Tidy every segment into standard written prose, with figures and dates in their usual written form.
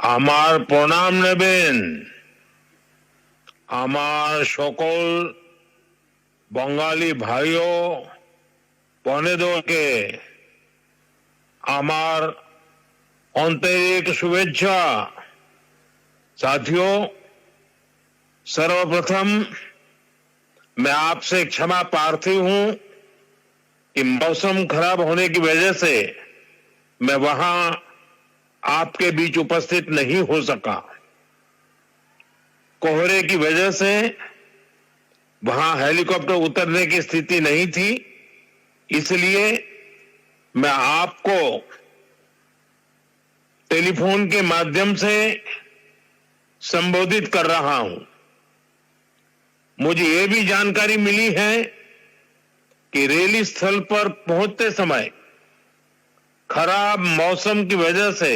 আমার প্রণাম নেবেন। আমার সকল बंगाली भाइयों বনেদেরকে আমার आंतरिक शुभेच्छा। साथियों, सर्वप्रथम मैं आपसे क्षमा प्रार्थी हूं कि मौसम खराब होने की वजह से मैं वहां आपके बीच उपस्थित नहीं हो सका। कोहरे की वजह से वहां हेलीकॉप्टर उतरने की स्थिति नहीं थी, इसलिए मैं आपको टेलीफोन के माध्यम से संबोधित कर रहा हूं। मुझे यह भी जानकारी मिली है कि रैली स्थल पर पहुंचते समय खराब मौसम की वजह से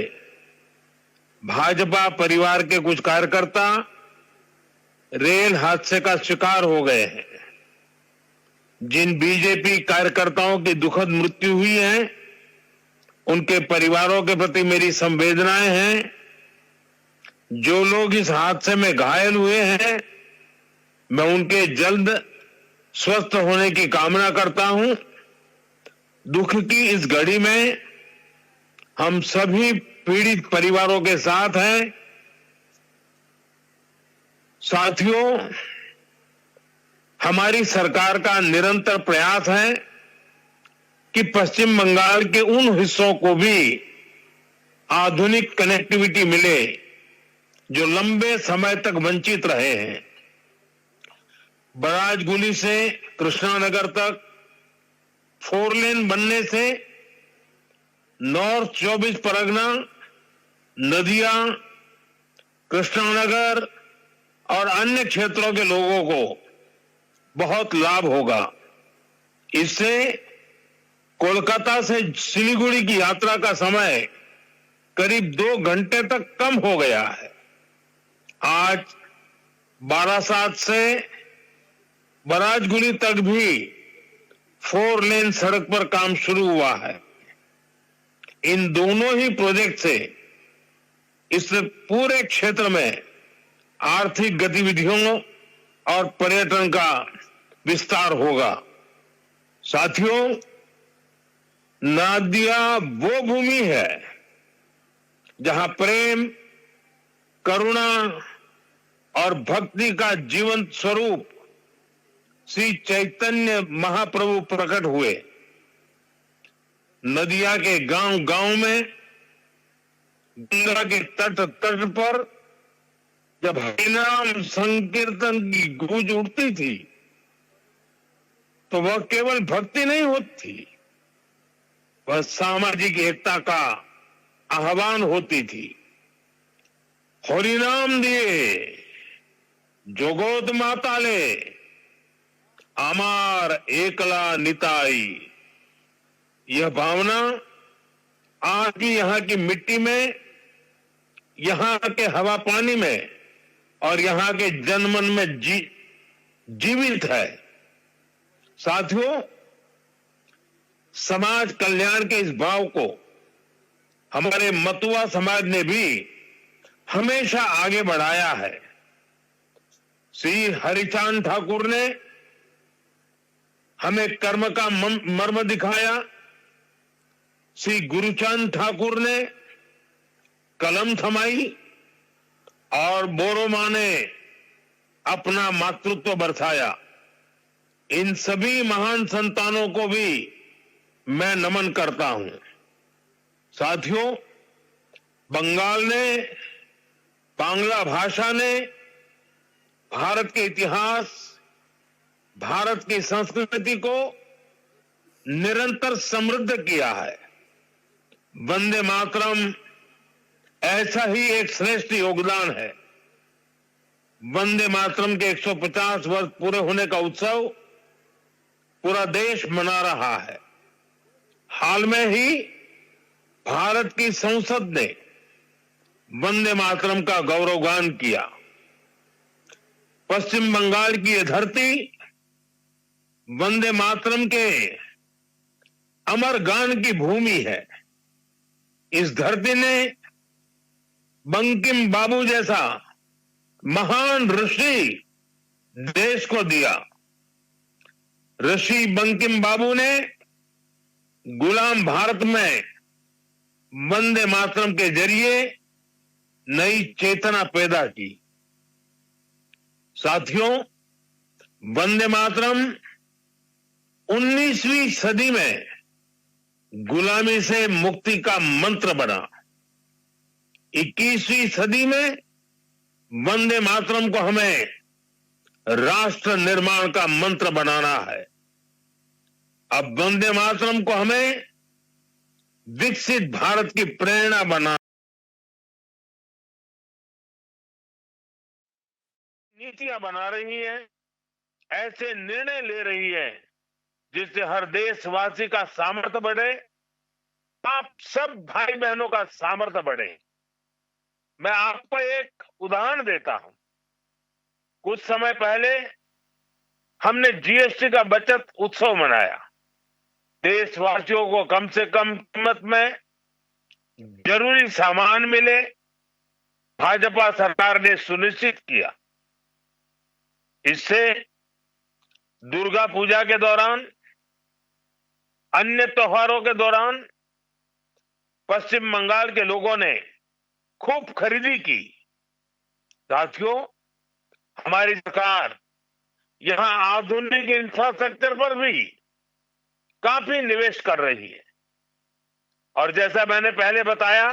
भाजपा परिवार के कुछ कार्यकर्ता रेल हादसे का शिकार हो गए हैं। जिन बीजेपी कार्यकर्ताओं की दुखद मृत्यु हुई है, उनके परिवारों के प्रति मेरी संवेदनाएं हैं। जो लोग इस हादसे में घायल हुए हैं, मैं उनके जल्द स्वस्थ होने की कामना करता हूं। दुख की इस घड़ी में हम सभी पीड़ित परिवारों के साथ हैं। साथियों, हमारी सरकार का निरंतर प्रयास है कि पश्चिम बंगाल के उन हिस्सों को भी आधुनिक कनेक्टिविटी मिले जो लंबे समय तक वंचित रहे हैं। बराजगुली से कृष्णानगर तक 4 लेन बनने से नॉर्थ 24 परगना, नदिया, कृष्णानगर और अन्य क्षेत्रों के लोगों को बहुत लाभ होगा। इससे कोलकाता से सिलीगुड़ी की यात्रा का समय करीब 2 घंटे तक कम हो गया है। आज बारासात से बराजगुली तक भी 4 लेन सड़क पर काम शुरू हुआ है। इन दोनों ही प्रोजेक्ट से इस पूरे क्षेत्र में आर्थिक गतिविधियों और पर्यटन का विस्तार होगा। साथियों, नादिया वो भूमि है जहां प्रेम, करुणा और भक्ति का जीवंत स्वरूप श्री चैतन्य महाप्रभु प्रकट हुए। नदिया के गांव-गांव में, गंगा के तट पर जब हरिनाम संकीर्तन की गूंज उठती थी, तो वह केवल भक्ति नहीं होती, वह सामाजिक एकता का आह्वान होती थी। हरिनाम दिए जोगोद माताले, आमार एकला निताई। यह भावना आज भी यहाँ की मिट्टी में, यहाँ के हवा पानी में और यहाँ के जनमन में जीवित है। साथियों, समाज कल्याण के इस भाव को हमारे मतुआ समाज ने भी हमेशा आगे बढ़ाया है। श्री हरिचांद ठाकुर ने हमें कर्म का मर्म दिखाया। श्री गुरुचांद ठाकुर ने कलम थमाई और बोरोमा ने अपना मातृत्व बरसाया। इन सभी महान संतानों को भी मैं नमन करता हूं। साथियों, बंगाल ने, बांग्ला भाषा ने भारत के इतिहास, भारत की संस्कृति को निरंतर समृद्ध किया है। वंदे मातरम ऐसा ही एक श्रेष्ठ योगदान है। वंदे मातरम के 150 वर्ष पूरे होने का उत्सव पूरा देश मना रहा है। हाल में ही भारत की संसद ने वंदे मातरम का गौरवगान किया। पश्चिम बंगाल की यह धरती वंदे मातरम के अमर गान की भूमि है। इस धरती ने बंकिम बाबू जैसा महान ऋषि देश को दिया। ऋषि बंकिम बाबू ने गुलाम भारत में वंदे मातरम के जरिए नई चेतना पैदा की। साथियों, वंदे मातरम 19वीं सदी में गुलामी से मुक्ति का मंत्र बना। 21वीं सदी में वंदे मातरम को हमें राष्ट्र निर्माण का मंत्र बनाना है। अब वंदे मातरम को हमें विकसित भारत की प्रेरणा बना, नीतियां बना रही है, ऐसे निर्णय ले रही है जिससे हर देशवासी का सामर्थ्य बढ़े, आप सब भाई बहनों का सामर्थ्य बढ़े। मैं आपको एक उदाहरण देता हूं। कुछ समय पहले हमने जीएसटी का बचत उत्सव मनाया। देशवासियों को कम से कम कीमत में जरूरी सामान मिले, भाजपा सरकार ने सुनिश्चित किया। इससे दुर्गा पूजा के दौरान, अन्य त्योहारों के दौरान पश्चिम बंगाल के लोगों ने खूब खरीदी की। साथियों, हमारी सरकार यहां आधुनिक इंफ्रास्ट्रक्चर पर भी काफी निवेश कर रही है। और जैसा मैंने पहले बताया,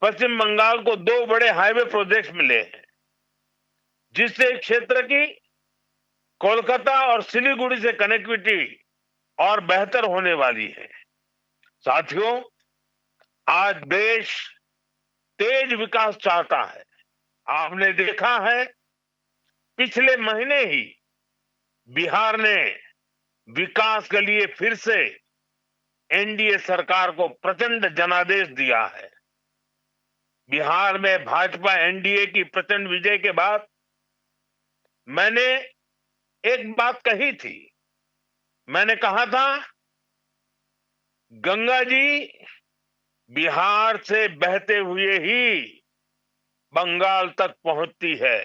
पश्चिम बंगाल को 2 बड़े हाईवे प्रोजेक्ट्स मिले हैं, जिससे क्षेत्र की कोलकाता और सिलीगुड़ी से कनेक्टिविटी और बेहतर होने वाली है। साथियों, आज देश तेज विकास चाहता है। आपने देखा है, पिछले महीने ही बिहार ने विकास के लिए फिर से एनडीए सरकार को प्रचंड जनादेश दिया है। बिहार में भाजपा एनडीए की प्रचंड विजय के बाद मैंने एक बात कही थी। मैंने कहा था, गंगा जी बिहार से बहते हुए ही बंगाल तक पहुंचती है।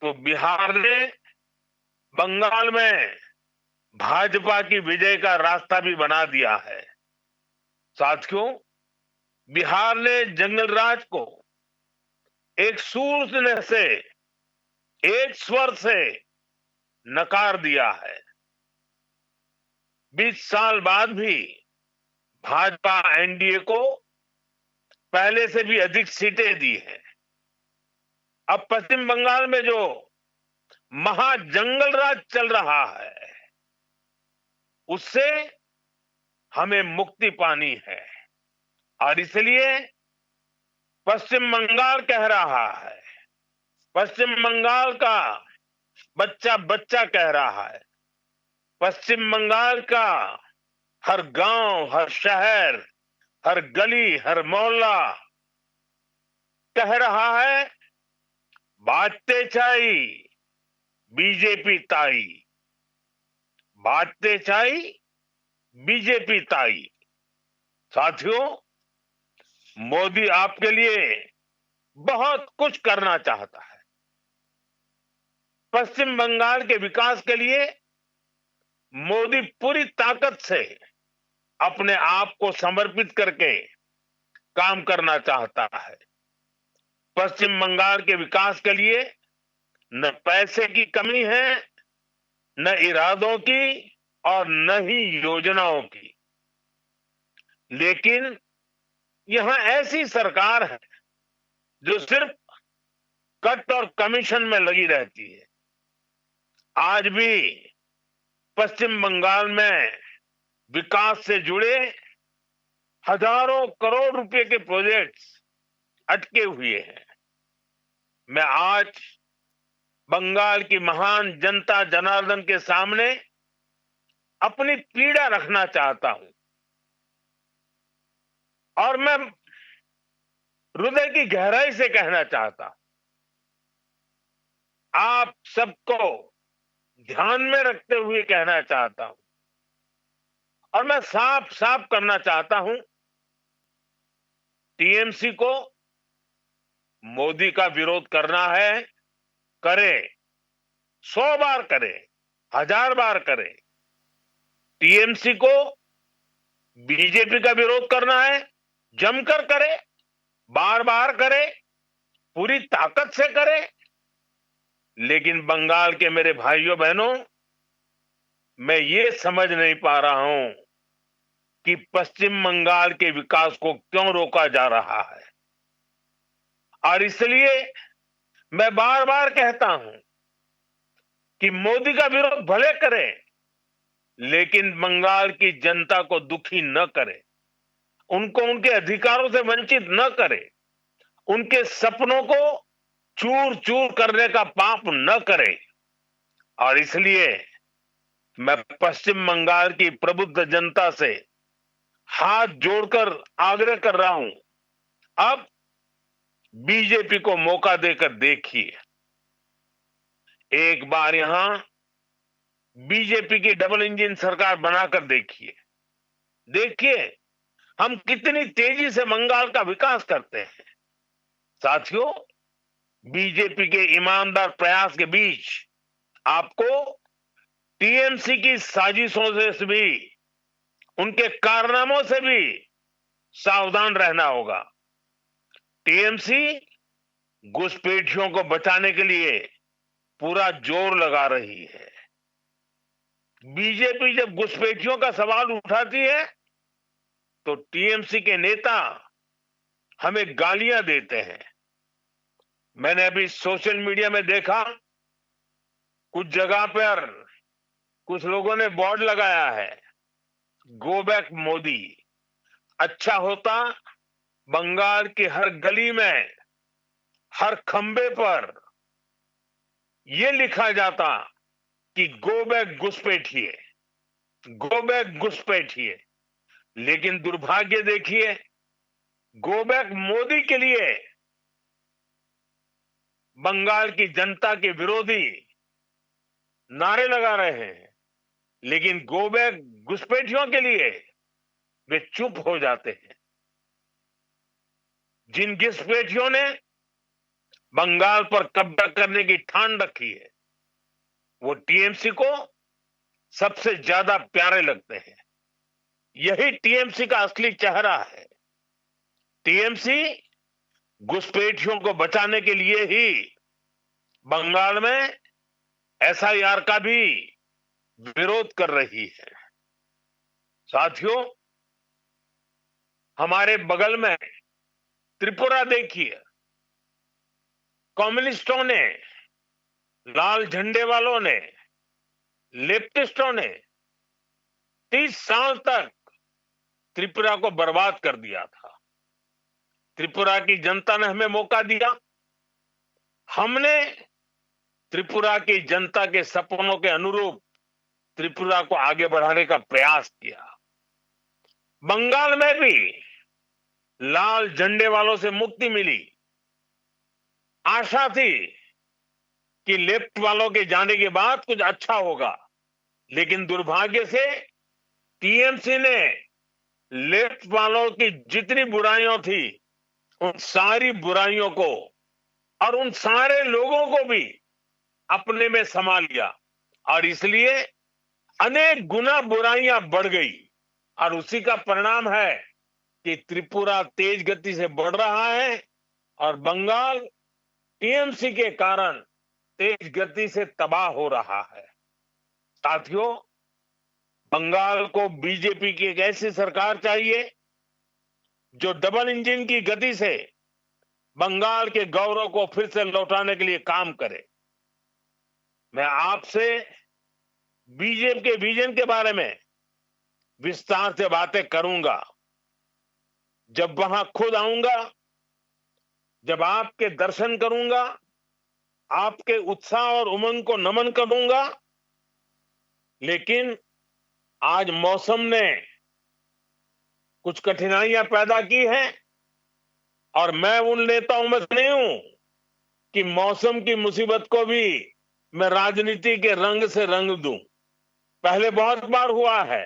तो बिहार ने बंगाल में भाजपा की विजय का रास्ता भी बना दिया है। साथियों, बिहार ने जंगल राज को एक सूर से, एक स्वर से नकार दिया है। 20 साल बाद भी भाजपा एनडीए को पहले से भी अधिक सीटें दी हैं। अब पश्चिम बंगाल में जो महाजंगल राज चल रहा है, उससे हमें मुक्ति पानी है। और इसलिए पश्चिम बंगाल कह रहा है, पश्चिम बंगाल का बच्चा बच्चा कह रहा है, पश्चिम बंगाल का हर गांव, हर शहर, हर गली, हर मोहल्ला कह रहा है, बातें चाई बीजेपी ताई, बातें चाई बीजेपी ताई। साथियों, मोदी आपके लिए बहुत कुछ करना चाहता है। पश्चिम बंगाल के विकास के लिए मोदी पूरी ताकत से अपने आप को समर्पित करके काम करना चाहता है। पश्चिम बंगाल के विकास के लिए न पैसे की कमी है, न इरादों की और न ही योजनाओं की। लेकिन यहां ऐसी सरकार है जो सिर्फ कट और कमीशन में लगी रहती है। आज भी पश्चिम बंगाल में विकास से जुड़े हजारों करोड़ रुपए के प्रोजेक्ट्स अटके हुए हैं। मैं आज बंगाल की महान जनता जनार्दन के सामने अपनी पीड़ा रखना चाहता हूं और मैं हृदय की गहराई से कहना चाहता हूं, आप सबको ध्यान में रखते हुए कहना चाहता हूं और मैं साफ साफ करना चाहता हूं, टीएमसी को मोदी का विरोध करना है, करे, 100 बार करे, 1000 बार करे। टीएमसी को बीजेपी का विरोध करना है, जमकर करे, बार बार करे, पूरी ताकत से करे। लेकिन बंगाल के मेरे भाइयों बहनों, मैं ये समझ नहीं पा रहा हूं कि पश्चिम बंगाल के विकास को क्यों रोका जा रहा है। और इसलिए मैं बार बार कहता हूं कि मोदी का विरोध भले करें, लेकिन बंगाल की जनता को दुखी न करे, उनको उनके अधिकारों से वंचित न करे, उनके सपनों को चूर चूर करने का पाप न करे। और इसलिए मैं पश्चिम बंगाल की प्रबुद्ध जनता से हाथ जोड़कर आग्रह कर रहा हूं, अब बीजेपी को मौका देकर देखिए। एक बार यहां बीजेपी की डबल इंजन सरकार बनाकर देखिए। देखिए हम कितनी तेजी से बंगाल का विकास करते हैं। साथियों, बीजेपी के ईमानदार प्रयास के बीच आपको टीएमसी की साजिशों से भी, उनके कारनामों से भी सावधान रहना होगा। टीएमसी घुसपैठियों को बचाने के लिए पूरा जोर लगा रही है। बीजेपी जब घुसपैठियों का सवाल उठाती है तो टीएमसी के नेता हमें गालियां देते हैं। मैंने अभी सोशल मीडिया में देखा, कुछ जगह पर कुछ लोगों ने बोर्ड लगाया है, गो बैक मोदी। अच्छा होता बंगाल की हर गली में, हर खंबे पर यह लिखा जाता कि गो बैक घुसपैठिए, गो बैक घुसपैठिए। लेकिन दुर्भाग्य देखिए, गो बैक मोदी के लिए बंगाल की जनता के विरोधी नारे लगा रहे हैं, लेकिन गो बैक घुसपैठियों के लिए वे चुप हो जाते हैं। जिन घुसपैठियों ने बंगाल पर कब्जा करने की ठान रखी है, वो टीएमसी को सबसे ज्यादा प्यारे लगते हैं। यही टीएमसी का असली चेहरा है। टीएमसी घुसपैठियों को बचाने के लिए ही बंगाल में एसआईआर का भी विरोध कर रही है। साथियों, हमारे बगल में त्रिपुरा देखिए, कम्युनिस्टों ने, लाल झंडे वालों ने, लेफ्टिस्टों ने 30 साल तक त्रिपुरा को बर्बाद कर दिया था। त्रिपुरा की जनता ने हमें मौका दिया, हमने त्रिपुरा की जनता के सपनों के अनुरूप त्रिपुरा को आगे बढ़ाने का प्रयास किया। बंगाल में भी लाल झंडे वालों से मुक्ति मिली। आशा थी कि लेफ्ट वालों के जाने के बाद कुछ अच्छा होगा, लेकिन दुर्भाग्य से टीएमसी ने लेफ्ट वालों की जितनी बुराइयां थी, उन सारी बुराइयों को और उन सारे लोगों को भी अपने में समा लिया, और इसलिए अनेक गुना बुराइयां बढ़ गई। और उसी का परिणाम है कि त्रिपुरा तेज गति से बढ़ रहा है और बंगाल टीएमसी के कारण तेज गति से तबाह हो रहा है। साथियों, बंगाल को बीजेपी की एक ऐसी सरकार चाहिए जो डबल इंजन की गति से बंगाल के गौरव को फिर से लौटाने के लिए काम करे। मैं आपसे बीजेपी के विजन के बारे में विस्तार से बातें करूंगा। जब वहां खुद आऊंगा, जब आपके दर्शन करूंगा, आपके उत्साह और उमंग को नमन करूंगा। लेकिन आज मौसम ने कुछ कठिनाइयां पैदा की हैं, और मैं उन नेताओं में से नहीं हूं कि मौसम की मुसीबत को भी मैं राजनीति के रंग से रंग दूं। पहले बहुत बार हुआ है,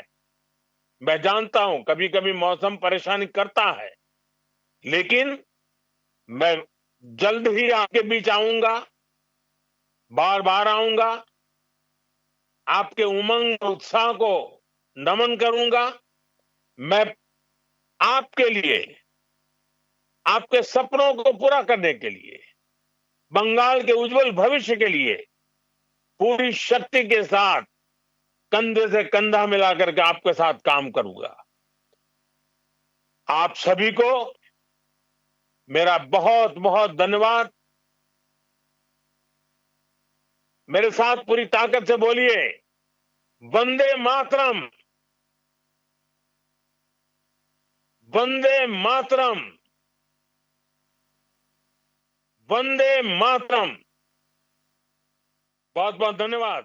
मैं जानता हूं, कभी कभी मौसम परेशानी करता है, लेकिन मैं जल्द ही आपके बीच आऊंगा, बार बार आऊंगा, आपके उमंग उत्साह को नमन करूंगा। मैं आपके लिए, आपके सपनों को पूरा करने के लिए, बंगाल के उज्जवल भविष्य के लिए पूरी शक्ति के साथ कंधे से कंधा मिलाकर के आपके साथ काम करूंगा। आप सभी को मेरा बहुत बहुत धन्यवाद। मेरे साथ पूरी ताकत से बोलिए, वंदे मातरम, वंदे मातरम, वंदे मातरम। बहुत बहुत धन्यवाद।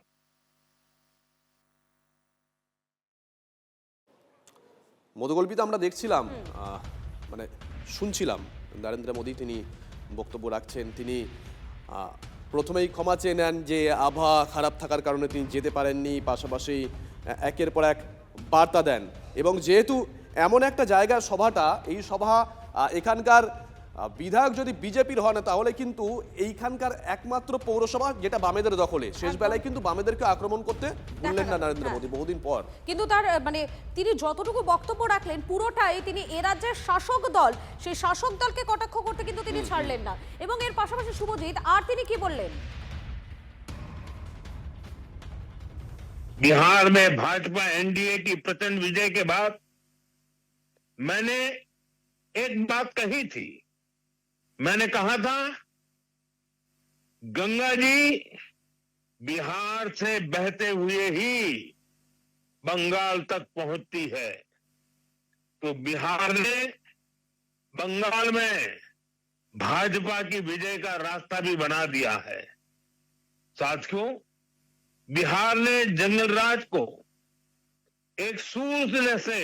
মধুকল্পিতে আমরা দেখছিলাম, মানে শুনছিলাম নরেন্দ্র মোদী তিনি বক্তব্য রাখছেন। তিনি প্রথমেই ক্ষমা চেয়ে নেন যে আবহাওয়া খারাপ থাকার কারণে তিনি যেতে পারেননি, পাশাপাশি একের পর এক বার্তা দেন। এবং যেহেতু এমন একটা জায়গার সভাটা, এই সভা এখানকার বিধায়ক যদি বিজেপির হন তাহলে কিন্তু এইখানকার একমাত্র পৌরসভা যেটা বামেদের দখলে, শেষ বেলায় কিন্তু বামেদেরকে আক্রমণ করতে ভুললেন না নরেন্দ্র মোদী বহুদিন পর। কিন্তু তার মানে তিনি যতটুকু বক্তব্য রাখলেন পুরোটাই তিনি এ রাজ্যের শাসক দল, সেই শাসক দলকে কটাক্ষ করতে কিন্তু তিনি ছাড়লেন না। এবং এর পাশাপাশি শুভজিৎ আর তিনি কি বললেন? बिहार में भाजपा एनडीए की प्रचंड विजय के बाद मैंने एक बात कही थी। मैंने कहा था, गंगा जी बिहार से बहते हुए ही बंगाल तक पहुंचती है। तो बिहार ने बंगाल में भाजपा की विजय का रास्ता भी बना दिया है। साथियों, बिहार ने जंगल राज को एक सूझने से,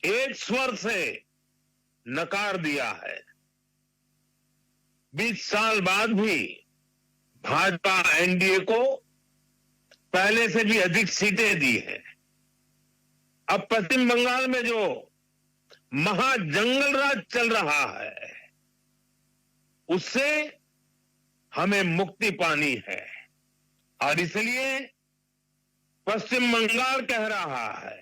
एक स्वर से नकार दिया है। 20 साल बाद भी भाजपा एनडीए को पहले से भी अधिक सीटें दी हैं। अब पश्चिम बंगाल में जो महाजंगल राज चल रहा है, उससे हमें मुक्ति पानी है। और इसलिए पश्चिम बंगाल कह रहा है,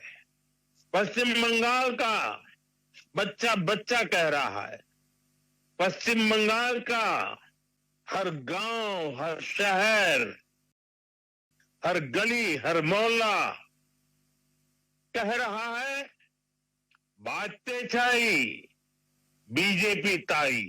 पश्चिम बंगाल का बच्चा बच्चा कह रहा है, पश्चिम बंगाल का हर गांव, हर शहर, हर गली, हर मोहल्ला कह रहा है, बाजते छाई बीजेपी ताई।